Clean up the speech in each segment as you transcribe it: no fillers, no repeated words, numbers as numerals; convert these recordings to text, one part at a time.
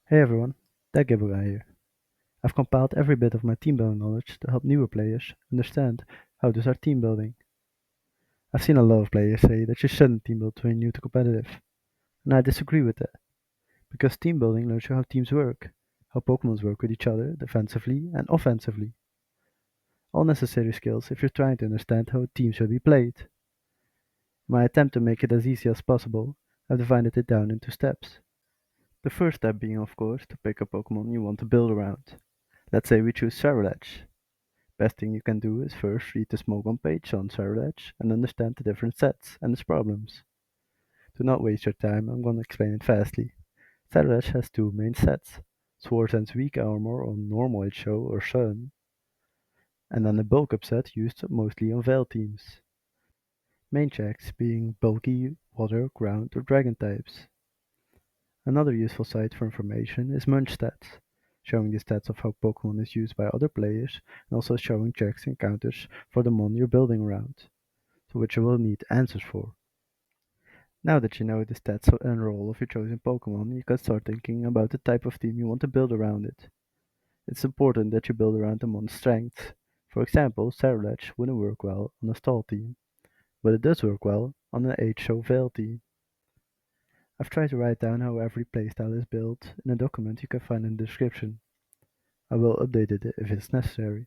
Hey everyone, Tech Guy here. I've compiled every bit of my team building knowledge to help newer players understand how to start team building. I've seen a lot of players say that you shouldn't team build when you're new to competitive, and I disagree with that, because team building learns you how teams work, how Pokémons work with each other defensively and offensively. All necessary skills if you're trying to understand how a team should be played. In my attempt to make it as easy as possible, I've divided it down into steps. The first step being, of course, to pick a Pokemon you want to build around. Let's say we choose Cerulege. Best thing you can do is first read the Smogon page on Cerulege and understand the different sets and its problems. Do not waste your time, I'm gonna explain it fastly. Cerulege has two main sets, Swords and Weak Armor on normal HO or Sun, and then a bulk up set used mostly on Veil teams. Main checks being bulky, water, ground or dragon types. Another useful site for information is Munch Stats, showing the stats of how Pokemon is used by other players and also showing checks and counters for the mon you're building around, so which you will need answers for. Now that you know the stats and role of your chosen Pokemon, you can start thinking about the type of team you want to build around it. It's important that you build around the mon's strengths. For example, Cerulege wouldn't work well on a stall team, but it does work well on an HO Veil team. I've tried to write down how every playstyle is built in a document you can find in the description. I will update it if it's necessary.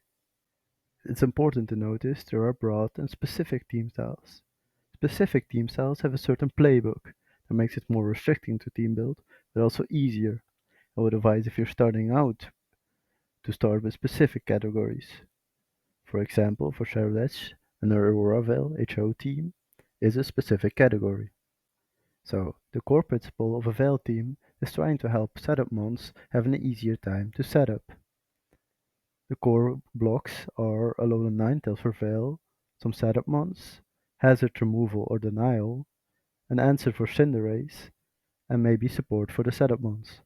It's important to notice there are broad and specific team styles. Specific team styles have a certain playbook that makes it more restricting to team build, but also easier. I would advise if you're starting out to start with specific categories. For example, for Charlotte, an Aurora Veil HO team is a specific category. So, the core principle of a Veil team is trying to help setup mons have an easier time to set up. The core blocks are Alolan Ninetales for Veil, some setup mons, hazard removal or denial, an answer for Cinderace, and maybe support for the setup mons.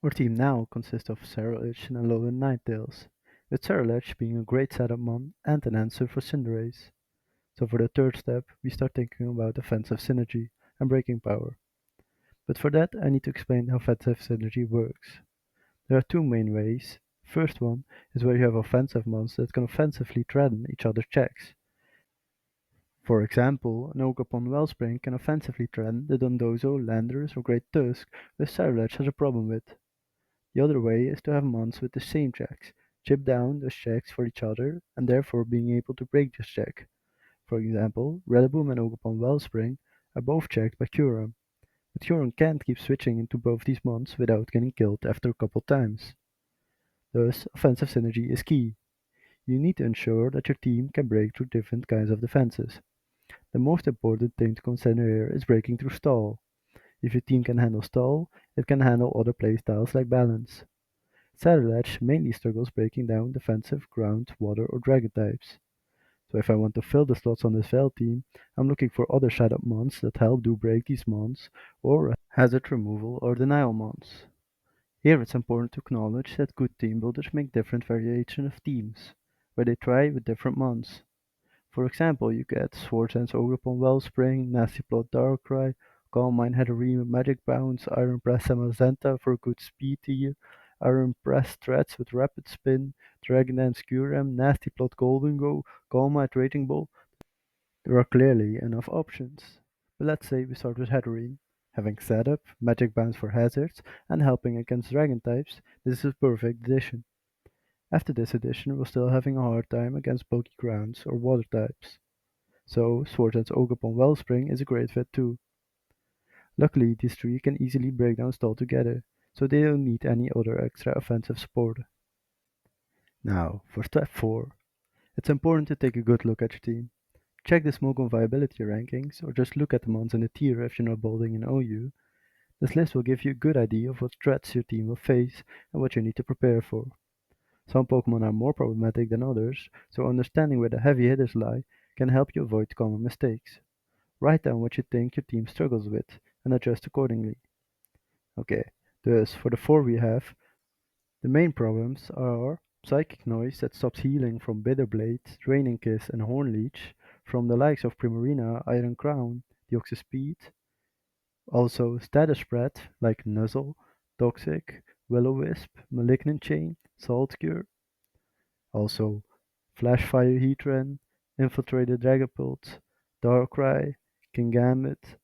Our team now consists of Cerulege and Alolan Ninetales, with Cerulege being a great setup mon and an answer for Cinderace. So for the third step, we start thinking about offensive synergy and breaking power. But for that, I need to explain how offensive synergy works. There are two main ways. First one is where you have offensive mons that can offensively threaten each other's checks. For example, an Ogerpon Wellspring can offensively threaten the Dondozo, Landorus or Great Tusk, which Cerulege has a problem with. The other way is to have mons with the same checks, chip down those checks for each other, and therefore being able to break this check. For example, Rillaboom and Ogerpon Wellspring are both checked by Kyurem, but Kyurem can't keep switching into both these mons without getting killed after a couple times. Thus, offensive synergy is key. You need to ensure that your team can break through different kinds of defenses. The most important thing to consider here is breaking through stall. If your team can handle stall, it can handle other playstyles like balance. Saddledge mainly struggles breaking down defensive ground, water or dragon types. So if I want to fill the slots on this Veil team, I'm looking for other setup mons that help do break these mons, or hazard removal or denial mons. Here it's important to acknowledge that good team builders make different variations of teams, where they try with different mons. For example, you get Swords and Ogerpon Wellspring, Nasty Plot Darkrai, Calm Mind Hatterene Magic Bounce, Iron Press Samazenta for good speed tier, Iron Press Threats with Rapid Spin, Dragon Dance Kyurem, Nasty Plot Golden Go, Calm Mind Rating Ball. There are clearly enough options. But let's say we start with Hatterene. Having setup, Magic Bounce for hazards, and helping against dragon types, this is a perfect addition. After this addition, we're still having a hard time against bulky grounds or water types. So, Swordsdance Ogerpon Wellspring is a great fit too. Luckily, these three can easily break down stall together, so they don't need any other extra offensive support. Now, for step 4. It's important to take a good look at your team. Check the Smogon viability rankings, or just look at the mons in the tier if you're not building an OU. This list will give you a good idea of what threats your team will face and what you need to prepare for. Some Pokemon are more problematic than others, so understanding where the heavy hitters lie can help you avoid common mistakes. Write down what you think your team struggles with and adjust accordingly. Okay, thus for the 4 we have, the main problems are Psychic Noise that stops healing from Bitterblade, Draining Kiss and Hornleech, from the likes of Primarina, Iron Crown, Deoxyspeed, also status spread like Nuzzle, Toxic, Will-O-Wisp, Malignant Chain, Salt Cure, also Flashfire Heatran, Infiltrated Dragapult, Darkrai, Kingambit,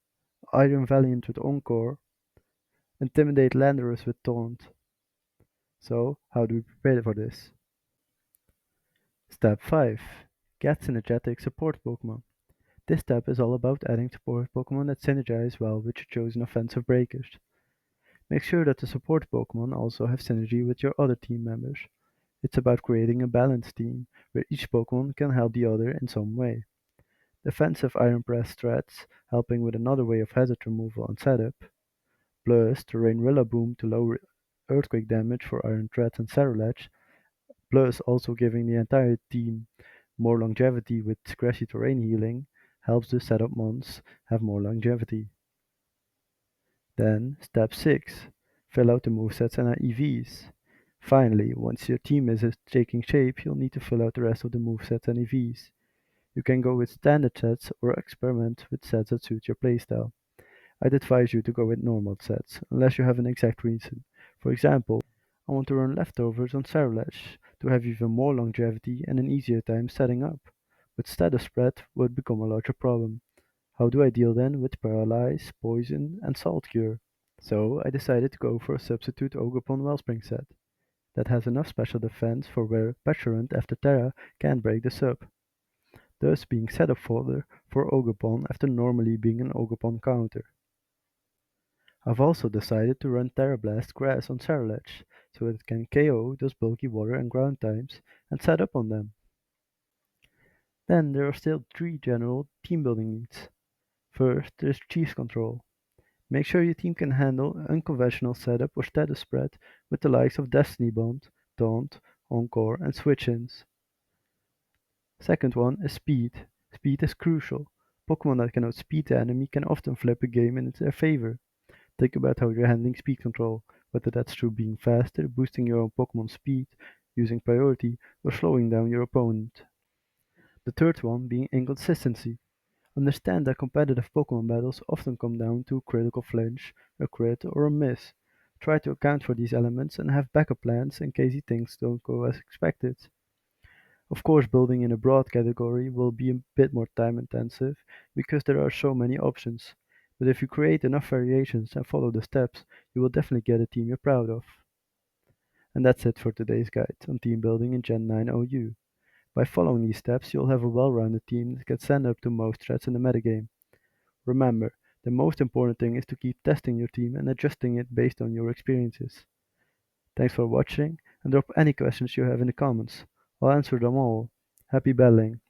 Iron Valiant with Encore, Intimidate Landorus with Taunt. So, how do we prepare for this? Step 5. Get synergetic support Pokemon. This step is all about adding support Pokemon that synergize well with your chosen offensive breakers. Make sure that the support Pokemon also have synergy with your other team members. It's about creating a balanced team, where each Pokemon can help the other in some way. Defensive Iron Press threats, helping with another way of hazard removal and setup, plus Terrain Rillaboom to lower earthquake damage for Iron Threat and Cerulege, plus also giving the entire team more longevity with Grassy Terrain healing, helps the setup mons have more longevity. Then, step 6. Fill out the movesets and EVs. Finally, once your team is taking shape, you'll need to fill out the rest of the movesets and EVs. You can go with standard sets or experiment with sets that suit your playstyle. I'd advise you to go with normal sets, unless you have an exact reason. For example, I want to run leftovers on Cerulege to have even more longevity and an easier time setting up. But status spread would become a larger problem. How do I deal then with Paralyze, Poison, and Salt Cure? So I decided to go for a substitute Ogerpon Wellspring set that has enough special defense for where Petulant after Terra can break the sub, thus being setup fodder for Ogerpon after normally being an Ogerpon counter. I've also decided to run Terra Blast Grass on Cerulege so that it can KO those bulky water and ground types and set up on them. Then there are still 3 general team building needs. First, there's cheese control. Make sure your team can handle unconventional setup or status spread with the likes of Destiny Bond, Taunt, Encore, and switch-ins. Second one is speed. Speed is crucial. Pokemon that can outspeed the enemy can often flip a game in their favor. Think about how you're handling speed control, whether that's through being faster, boosting your own Pokemon speed, using priority, or slowing down your opponent. The third one being inconsistency. Understand that competitive Pokemon battles often come down to a critical flinch, a crit, or a miss. Try to account for these elements and have backup plans in case things don't go as expected. Of course, building in a broad category will be a bit more time intensive because there are so many options. But if you create enough variations and follow the steps, you will definitely get a team you're proud of. And that's it for today's guide on team building in Gen 9 OU. By following these steps, you'll have a well-rounded team that can stand up to most threats in the metagame. Remember, the most important thing is to keep testing your team and adjusting it based on your experiences. Thanks for watching, and drop any questions you have in the comments. I'll answer them all. Happy battling!